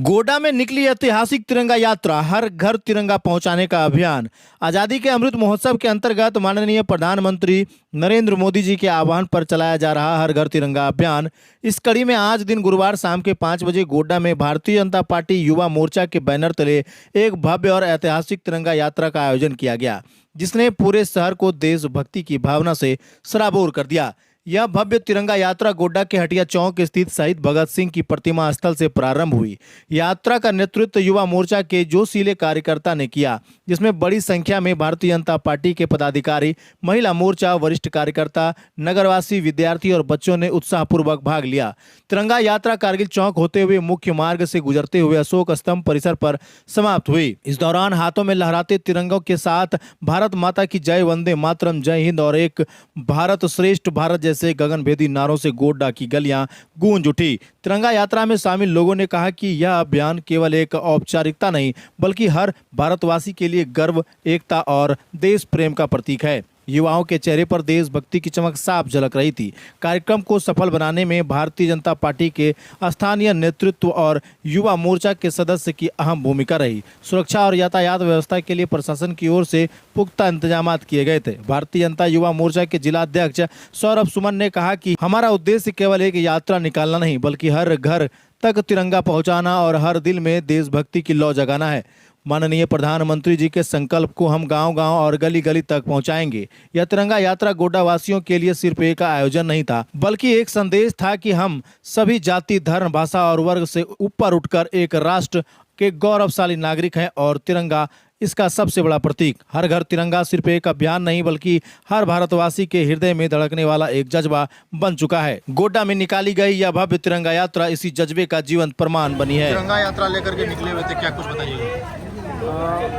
गोड्डा में निकली ऐतिहासिक तिरंगा यात्रा, हर घर तिरंगा पहुंचाने का अभियान। आजादी के अमृत महोत्सव के अंतर्गत माननीय प्रधानमंत्री नरेंद्र मोदी जी के आह्वान पर चलाया जा रहा हर घर तिरंगा अभियान। इस कड़ी में आज दिन गुरुवार शाम के 5 बजे गोड्डा में भारतीय जनता पार्टी युवा मोर्चा के बैनर तले एक भव्य और ऐतिहासिक तिरंगा यात्रा का आयोजन किया गया, जिसने पूरे शहर को देशभक्ति की भावना से सराबोर कर दिया। यह भव्य तिरंगा यात्रा गोड्डा के हटिया चौक स्थित शहीद भगत सिंह की प्रतिमा स्थल से प्रारंभ हुई। यात्रा का नेतृत्व युवा मोर्चा के जोशीले कार्यकर्ता ने किया, जिसमें बड़ी संख्या में भारतीय जनता पार्टी के पदाधिकारी, महिला मोर्चा, वरिष्ठ कार्यकर्ता, नगरवासी, विद्यार्थी और बच्चों ने उत्साहपूर्वक भाग लिया। तिरंगा यात्रा कारगिल चौक होते हुए मुख्य मार्ग से गुजरते हुए अशोक स्तंभ परिसर पर समाप्त हुई। इस दौरान हाथों में लहराते तिरंगों के साथ भारत माता की जय, वंदे मातरम, जय हिंद और एक भारत श्रेष्ठ भारत जैसे गगनभेदी नारों से गोड्डा की गलियां गूंज उठी। तिरंगा यात्रा में शामिल लोगों ने कहा कि यह अभियान केवल एक औपचारिकता नहीं, बल्कि हर भारतवासी के लिए गर्व, एकता और देश प्रेम का प्रतीक है। युवाओं के चेहरे पर देशभक्ति की चमक साफ झलक रही थी। कार्यक्रम को सफल बनाने में भारतीय जनता पार्टी के स्थानीय नेतृत्व और युवा मोर्चा के सदस्य की अहम भूमिका रही। सुरक्षा और यातायात व्यवस्था के लिए प्रशासन की ओर से पुख्ता इंतजाम किए गए थे। भारतीय जनता युवा मोर्चा के जिला अध्यक्ष सौरभ सुमन ने कहा कि हमारा उद्देश्य केवल एक यात्रा निकालना नहीं, बल्कि हर घर तक तिरंगा पहुंचाना और हर दिल में देशभक्ति की लौ जगाना है। माननीय प्रधानमंत्री जी के संकल्प को हम गांव-गांव और गली-गली तक पहुंचाएंगे। यह तिरंगा यात्रा गोड्डा वासियों के लिए सिर्फ एक आयोजन नहीं था, बल्कि एक संदेश था कि हम सभी जाति, धर्म, भाषा और वर्ग से ऊपर उठकर एक राष्ट्र के गौरवशाली नागरिक हैं और तिरंगा इसका सबसे बड़ा प्रतीक। हर घर तिरंगा सिर्फ एक अभियान नहीं, बल्कि हर भारतवासी के हृदय में धड़कने वाला एक जज्बा बन चुका है। गोड्डा में निकाली गई यह भव्य तिरंगा यात्रा इसी जज्बे का जीवंत प्रमाण बनी है। तिरंगा यात्रा लेकर के निकले हुए थे, क्या कुछ बताइए?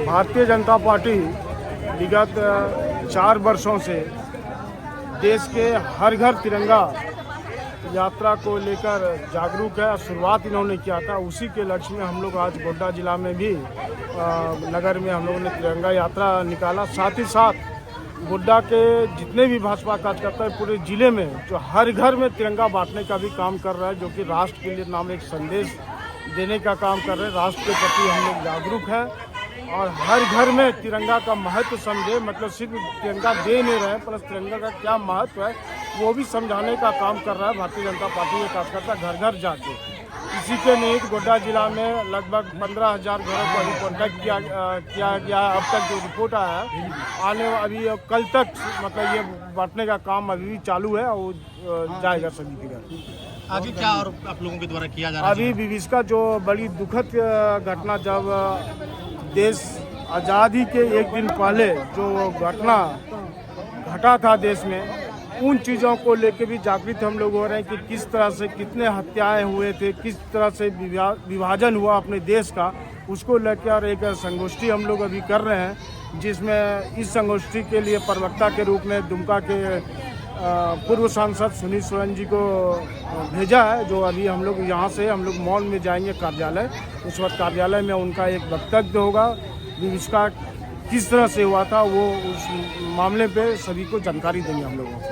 भारतीय जनता पार्टी विगत 4 वर्षों से देश के हर घर तिरंगा यात्रा को लेकर जागरूक है। शुरुआत इन्होंने किया था, उसी के लक्ष्य में हम लोग आज गोड्डा जिला में भी नगर में हम लोगों ने तिरंगा यात्रा निकाला। साथ ही साथ गोड्डा के जितने भी भाजपा कार्यकर्ता है पूरे जिले में जो हर घर में तिरंगा बांटने का भी काम कर रहा है, जो कि राष्ट्र के लिए नाम एक संदेश देने का काम कर रहे हैं। राष्ट्र के प्रति हम लोग जागरूक हैं और हर घर में तिरंगा का महत्व समझे, मतलब सिर्फ तिरंगा दे नहीं रहे, प्लस तिरंगा का क्या महत्व है वो भी समझाने का काम कर रहा है भारतीय जनता पार्टी के कार्यकर्ता घर घर जाके। इसी के निमित्त गोड्डा जिला में लगभग 15,000 घरों को अभी कॉन्टैक्ट किया गया है। अब तक जो रिपोर्ट आया है, अभी कल तक मतलब ये बांटने का काम अभी भी चालू है और जाएगा सभी के घर। आगे क्या और आप लोगों के द्वारा किया जा रहा है? अभी विविष्का जो बड़ी दुखद घटना, जब देश आज़ादी के एक दिन पहले जो घटना घटा था देश में, उन चीज़ों को लेकर भी जागृत हम लोग हो रहे हैं कि किस तरह से कितने हत्याएं हुए थे, किस तरह से विभाजन हुआ अपने देश का, उसको लेकर एक संगोष्ठी हम लोग अभी कर रहे हैं, जिसमें इस संगोष्ठी के लिए प्रवक्ता के रूप में दुमका के पूर्व सांसद सुनील सोरेन जी को भेजा है। जो अभी हम लोग यहाँ से हम लोग मॉल में जाएंगे कार्यालय, उस वक्त कार्यालय में उनका एक वक्तव्य होगा, विविष्का किस तरह से हुआ था वो उस मामले पे सभी को जानकारी देंगे हम लोगों को।